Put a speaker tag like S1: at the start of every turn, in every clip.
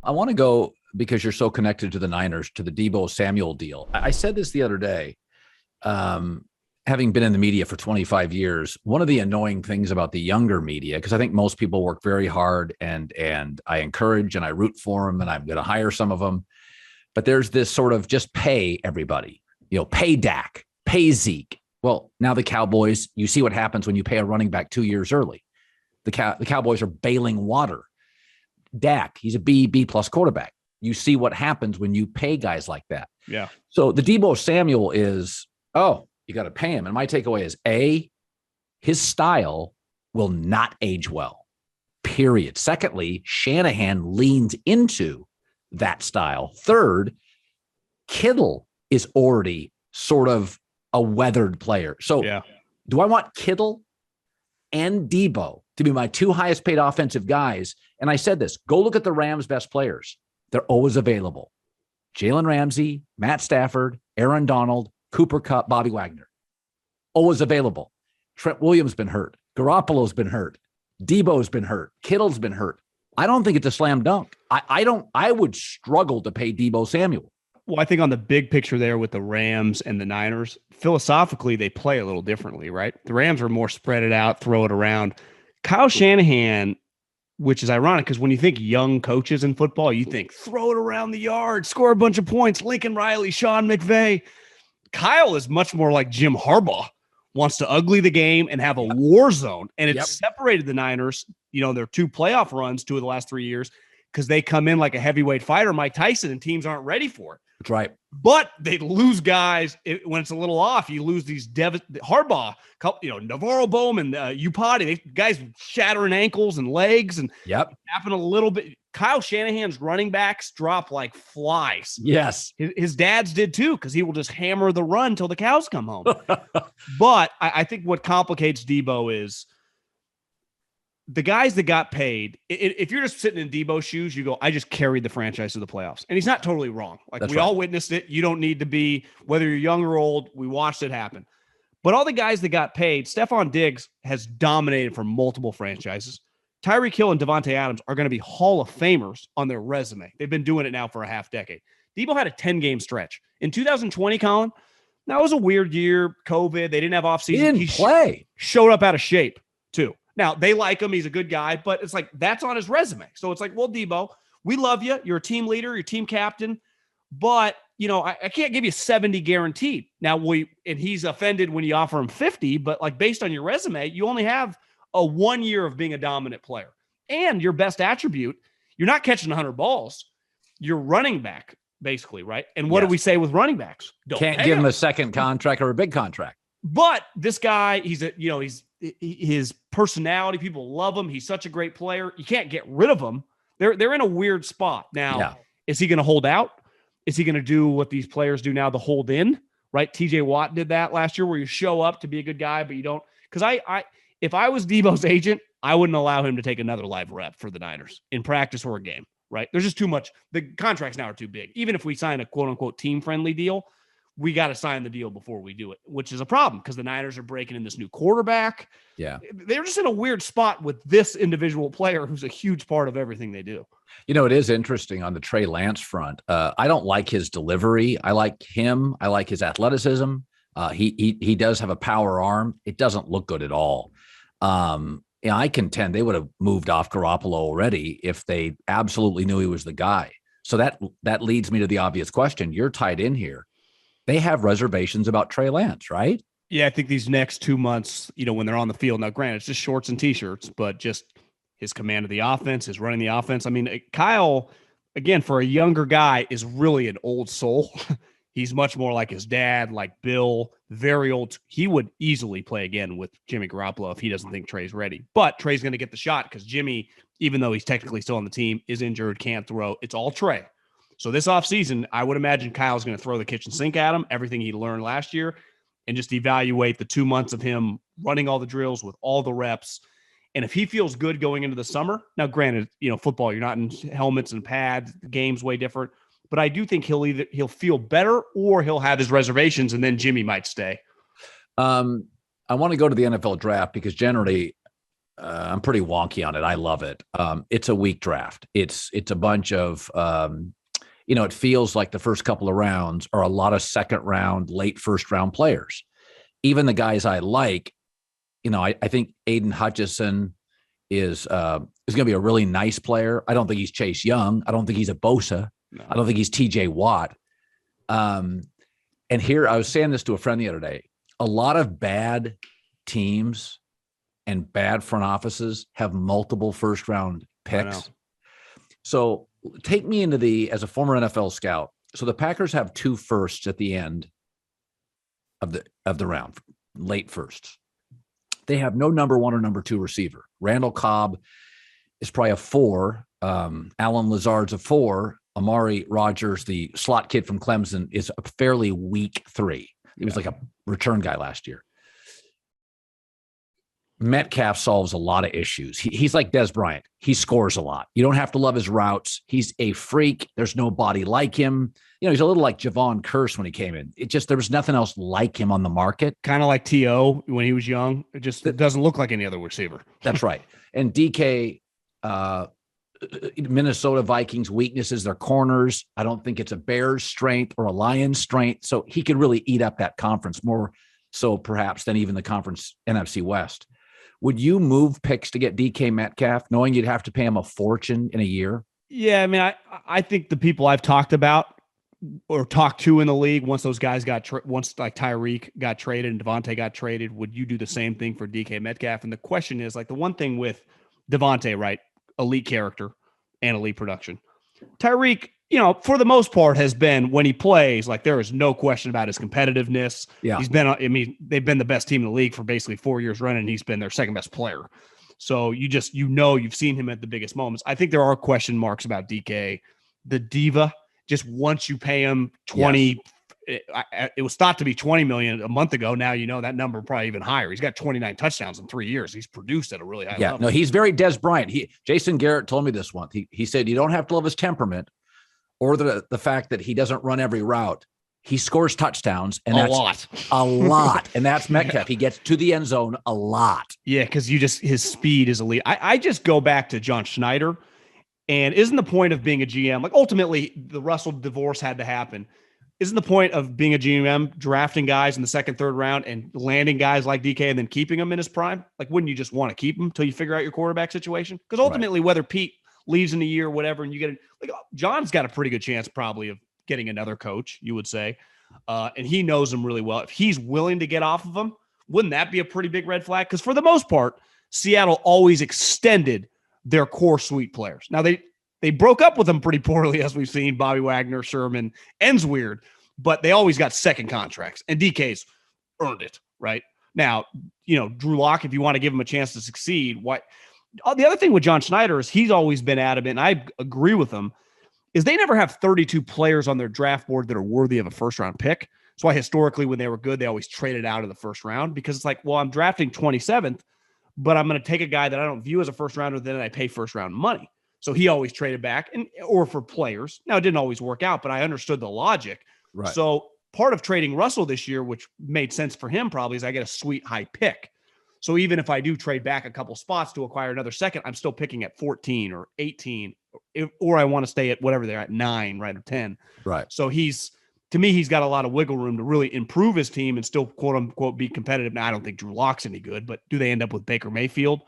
S1: I want to go, because you're so connected to the Niners, to the Deebo Samuel deal. I said this the other day, having been in the media for 25 years, one of the annoying things about the younger media, because I think most people work very hard and I encourage and I root for them and I'm going to hire some of them. But there's this sort of just pay everybody, pay Dak, pay Zeke. Well, now the Cowboys, you see what happens when you pay a running back 2 years early. The Cowboys are bailing water. Dak, he's a B plus quarterback. You see what happens when you pay guys like that.
S2: Yeah.
S1: So the Deebo Samuel is, you got to pay him. And my takeaway is, his style will not age well, period. Secondly, Shanahan leans into that style. Third, Kittle is already sort of a weathered player. So do I want Kittle and Deebo to be my two highest paid offensive guys? And I said this, go look at the Rams' best players. They're always available. Jalen Ramsey, Matt Stafford, Aaron Donald, Cooper Kupp, Bobby Wagner. Always available. Trent Williams been hurt. Garoppolo's been hurt. Deebo's been hurt. Kittle's been hurt. I don't think it's a slam dunk. I would struggle to pay Deebo Samuel.
S2: Well, I think on the big picture there with the Rams and the Niners, philosophically, they play a little differently, right? The Rams are more spread it out, throw it around. Kyle Shanahan, which is ironic because when you think young coaches in football, you think throw it around the yard, score a bunch of points, Lincoln Riley, Sean McVay. Kyle is much more like Jim Harbaugh, wants to ugly the game and have a war zone. And it's separated the Niners, their two playoff runs, 2 of the last 3 years, because they come in like a heavyweight fighter, Mike Tyson, and teams aren't ready for it.
S1: That's right.
S2: But they lose guys when it's a little off. You lose these Harbaugh, Navarro Bowman, Upati, guys shattering ankles and legs, and happen a little bit. Kyle Shanahan's running backs drop like flies.
S1: Yes.
S2: His dad's did too, because he will just hammer the run till the cows come home. But I think what complicates Deebo is the guys that got paid. If you're just sitting in Deebo's shoes, you go, I just carried the franchise to the playoffs. And he's not totally wrong. Like we all witnessed it. You don't need to be, whether you're young or old, we watched it happen. But all the guys that got paid, Stephon Diggs has dominated for multiple franchises. Tyreek Hill and Devontae Adams are going to be Hall of Famers on their resume. They've been doing it now for a half decade. Deebo had a 10-game stretch. In 2020, Colin, that was a weird year. COVID. They didn't have offseason.
S1: He didn't play.
S2: Showed up out of shape, too. Now, they like him. He's a good guy, but it's like that's on his resume. So it's like, well, Deebo, we love you. You're a team leader. You're team captain. But, I can't give you 70 guaranteed. Now, and he's offended when you offer him 50, but like based on your resume, you only have a 1 year of being a dominant player. And your best attribute, you're not catching 100 balls. You're running back, basically, right? And what do we say with running backs?
S1: Can't give him a second contract or a big contract.
S2: But this guy, his personality, people love him. He's such a great player. You can't get rid of him. They're in a weird spot. Now, Is he going to hold out? Is he going to do what these players do now, the hold in, right? TJ Watt did that last year where you show up to be a good guy, but you don't. Because if I was Deebo's agent, I wouldn't allow him to take another live rep for the Niners in practice or a game, right? There's just too much. The contracts now are too big. Even if we sign a quote-unquote team-friendly deal, we got to sign the deal before we do it, which is a problem because the Niners are breaking in this new quarterback.
S1: Yeah.
S2: They're just in a weird spot with this individual player who's a huge part of everything they do.
S1: It is interesting on the Trey Lance front. I don't like his delivery. I like him. I like his athleticism. He does have a power arm. It doesn't look good at all. I contend they would have moved off Garoppolo already if they absolutely knew he was the guy. So that leads me to the obvious question. You're tied in here. They have reservations about Trey Lance, right?
S2: Yeah, I think these next 2 months, when they're on the field, now granted, it's just shorts and T-shirts, but just his command of the offense, his running the offense. I mean, Kyle, again, for a younger guy, is really an old soul. He's much more like his dad, like Bill, very old. He would easily play again with Jimmy Garoppolo if he doesn't think Trey's ready. But Trey's going to get the shot because Jimmy, even though he's technically still on the team, is injured, can't throw. It's all Trey. So this offseason, I would imagine Kyle's going to throw the kitchen sink at him, everything he learned last year, and just evaluate the 2 months of him running all the drills with all the reps. And if he feels good going into the summer, now granted, football, you're not in helmets and pads, the game's way different. But I do think he'll feel better or he'll have his reservations and then Jimmy might stay.
S1: I want to go to the NFL draft because generally I'm pretty wonky on it. I love it. It's a weak draft. It's a bunch of, it feels like the first couple of rounds are a lot of second round, late first round players. Even the guys I like, I think Aiden Hutchinson is going to be a really nice player. I don't think he's Chase Young. I don't think he's a Bosa. No. I don't think he's TJ Watt. And here, I was saying this to a friend the other day, a lot of bad teams and bad front offices have multiple first round picks. So take me into as a former NFL scout. So the Packers have 2 firsts at the end of the round, late firsts. They have no number 1 or number 2 receiver. Randall Cobb is probably a 4. Alan Lazard's a 4. Amari Rogers, the slot kid from Clemson, is a fairly weak 3. He was like a return guy last year. Metcalf solves a lot of issues. He's like Des Bryant. He scores a lot. You don't have to love his routes. He's a freak. There's nobody like him. He's a little like Javon Curse when he came in. There was nothing else like him on the market.
S2: Kind of like T.O. when he was young. It doesn't look like any other receiver.
S1: That's right. And DK, Minnesota Vikings weaknesses, their corners. I don't think it's a Bears strength or a Lions strength. So he could really eat up that conference more so perhaps than even the conference NFC West. Would you move picks to get DK Metcalf, knowing you'd have to pay him a fortune in a year?
S2: Yeah, I mean, I think the people I've talked about or talked to in the league, once those guys once like Tyreek got traded and Devontae got traded, would you do the same thing for DK Metcalf? And the question is, like, the one thing with Devontae, right? Elite character and elite production. Tyreek, for the most part has been, when he plays, like, there is no question about his competitiveness. Yeah. They've been the best team in the league for basically 4 years running. And he's been their second best player. So you've seen him at the biggest moments. I think there are question marks about DK. The diva, just once you pay him 20, it was thought to be 20 million a month ago. Now, that number probably even higher. He's got 29 touchdowns in 3 years. He's produced at a really high level.
S1: No, he's very Des Bryant. Jason Garrett told me this once. He said, you don't have to love his temperament or the fact that he doesn't run every route. He scores touchdowns, and that's a lot. And that's Metcalf. He gets to the end zone a lot.
S2: Yeah, because his speed is elite. I just go back to John Schneider, and isn't the point of being a GM, like, ultimately the Russell divorce had to happen. Isn't the point of being a GM drafting guys in the second, third round and landing guys like DK and then keeping them in his prime? Like, wouldn't you just want to keep him until you figure out your quarterback situation? Because ultimately, whether Pete leaves in a year or whatever, and you get John's got a pretty good chance probably of getting another coach, you would say. And he knows him really well. If he's willing to get off of him, wouldn't that be a pretty big red flag? Because for the most part, Seattle always extended their core suite players. Now, they broke up with them pretty poorly, as we've seen. Bobby Wagner, Sherman, ends weird, but they always got second contracts, and DK's earned it, right? Now, Drew Lock, if you want to give him a chance to succeed, what? The other thing with John Schneider is he's always been adamant, and I agree with him, is they never have 32 players on their draft board that are worthy of a first-round pick. That's why historically when they were good, they always traded out of the first round, because it's like, well, I'm drafting 27th, but I'm going to take a guy that I don't view as a first-rounder, then I pay first-round money. So he always traded back, or for players. Now, it didn't always work out, but I understood the logic. Right. So part of trading Russell this year, which made sense for him probably, is I get a sweet high pick. So even if I do trade back a couple spots to acquire another second, I'm still picking at 14 or 18, or I want to stay at whatever they're at, 9, right, or 10.
S1: Right.
S2: So he's got a lot of wiggle room to really improve his team and still, quote unquote, be competitive. Now, I don't think Drew Lock's any good, but do they end up with Baker Mayfield?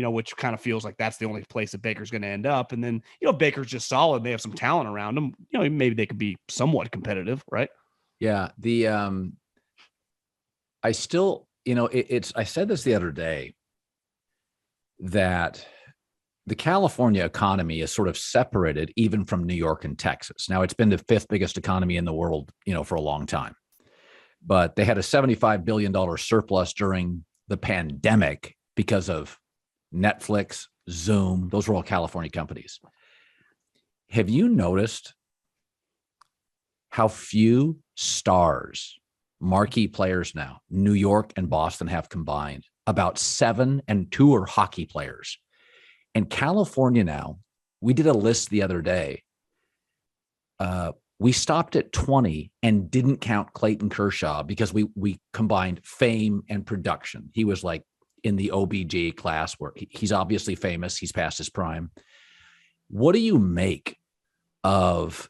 S2: Which kind of feels like that's the only place that Baker's going to end up. And then, Baker's just solid. They have some talent around him. Maybe they could be somewhat competitive, right?
S1: Yeah. I still, I said this the other day, that the California economy is sort of separated even from New York and Texas. Now, it's been the 5th biggest economy in the world, for a long time, but they had a $75 billion surplus during the pandemic because of Netflix, Zoom. Those were all California companies. Have you noticed how few stars, marquee players now, New York and Boston have combined? About 7, and 2 are hockey players. And California now, we did a list the other day. We stopped at 20 and didn't count Clayton Kershaw because we combined fame and production. He was like, in the OBJ class where he's obviously famous. He's past his prime. What do you make of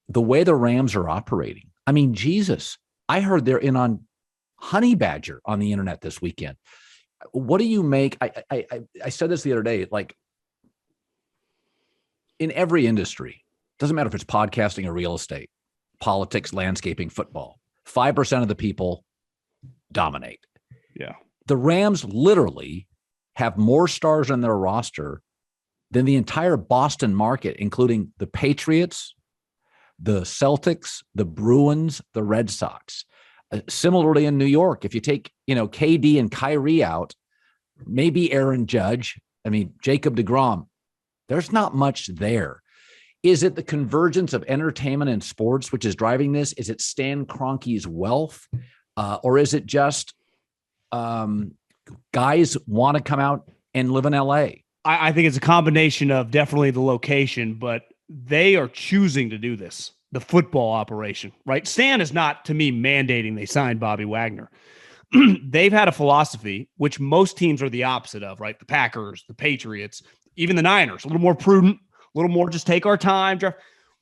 S1: the way the Rams are operating? I mean, Jesus, I heard they're in on Honey Badger on the internet this weekend. What do you make? I said this the other day, like in every industry, doesn't matter if it's podcasting or real estate, politics, landscaping, football, 5% of the people dominate.
S2: Yeah.
S1: The Rams literally have more stars on their roster than the entire Boston market, including the Patriots, the Celtics, the Bruins, the Red Sox. Similarly in New York, if you take, KD and Kyrie out, maybe Aaron Judge, Jacob deGrom, there's not much there. Is it the convergence of entertainment and sports which is driving this? Is it Stan Kroenke's wealth? Or is it just guys want to come out and live in LA?
S2: I think it's a combination of definitely the location, but they are choosing to do this, the football operation, right? Stan is not, to me, mandating they sign Bobby Wagner. They've had a philosophy, which most teams are the opposite of, right? The Packers, the Patriots, even the Niners, a little more prudent, a little more just take our time.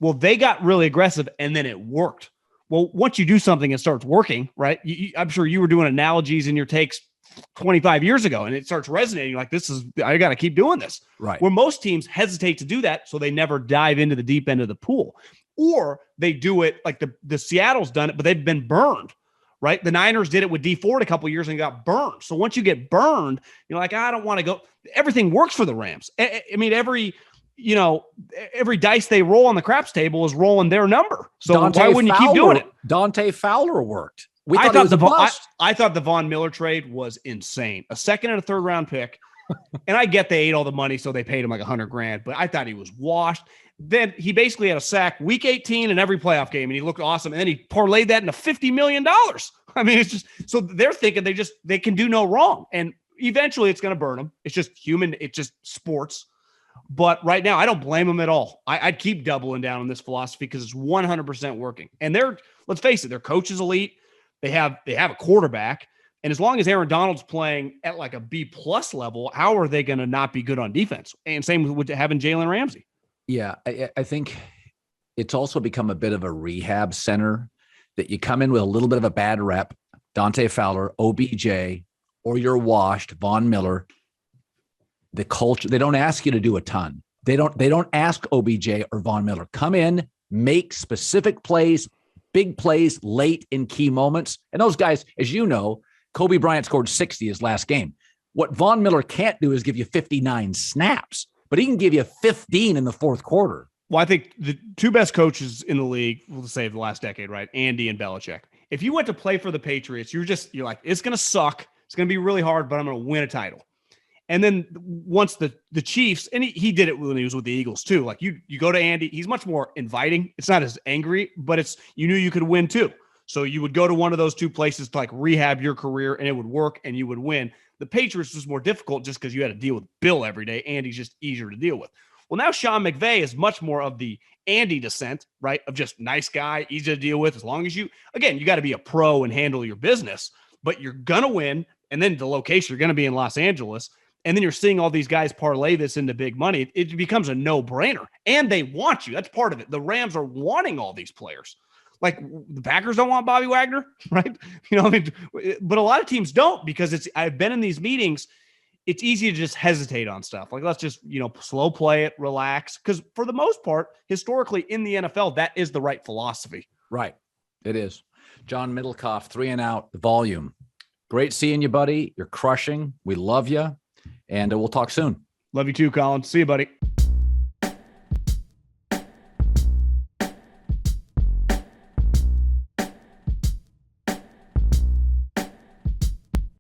S2: Well, they got really aggressive, and then it worked. Well, once you do something, it starts working, right? I'm sure you were doing analogies in your takes 25 years ago, and it starts resonating like I got to keep doing this.
S1: Right.
S2: Where most teams hesitate to do that, so they never dive into the deep end of the pool. Or they do it like the Seattle's done it, but they've been burned, right? The Niners did it with D Ford a couple of years and got burned. So once you get burned, you're like, I don't want to go. Everything works for the Rams. Every dice they roll on the craps table is rolling their number. So why wouldn't you keep doing it?
S1: Dante Fowler worked.
S2: I thought the Von Miller trade was insane. A second and a third round pick. And I get they ate all the money, so they paid him like $100,000, but I thought he was washed. Then he basically had a sack week 18 in every playoff game, and he looked awesome. And then he parlayed that into $50 million. It's just, so they're thinking they can do no wrong. And eventually it's going to burn them. It's just human. It's just sports. But right now, I don't blame them at all. I'd keep doubling down on this philosophy because it's 100% working. And let's face it, their coach is elite. They have a quarterback. And as long as Aaron Donald's playing at like a B+ level, how are they going to not be good on defense? And same with having Jalen Ramsey.
S1: Yeah, I think it's also become a bit of a rehab center that you come in with a little bit of a bad rep, Dante Fowler, OBJ, or you're washed, Von Miller. The culture, they don't ask you to do a ton. They don't ask OBJ or Von Miller. Come in, make specific plays, big plays late in key moments. And those guys, as you know, Kobe Bryant scored 60 his last game. What Von Miller can't do is give you 59 snaps, but he can give you 15 in the fourth quarter.
S2: Well, I think the two best coaches in the league, we'll say the last decade, right? Andy and Belichick. If you went to play for the Patriots, you're like, it's going to suck. It's going to be really hard, but I'm going to win a title. And then once the Chiefs, and he did it when he was with the Eagles too. Like you go to Andy, he's much more inviting. It's not as angry, but you knew you could win too. So you would go to one of those two places to like rehab your career and it would work and you would win. The Patriots was more difficult just because you had to deal with Bill every day. Andy's just easier to deal with. Well, now Sean McVay is much more of the Andy descent, right? Of just nice guy, easy to deal with. As long as you got to be a pro and handle your business, but you're going to win. And then the location, you're going to be in Los Angeles. And then you're seeing all these guys parlay this into big money. It becomes a no-brainer. And they want you. That's part of it. The Rams are wanting all these players. Like the Packers don't want Bobby Wagner, right? But a lot of teams don't because I've been in these meetings. It's easy to just hesitate on stuff. Like, let's just, slow play it, relax. Because for the most part, historically in the NFL, that is the right philosophy.
S1: Right. It is. John Middlekauff, 3 and Out, the volume. Great seeing you, buddy. You're crushing. We love you. And we'll talk soon.
S2: Love you too, Colin. See you, buddy.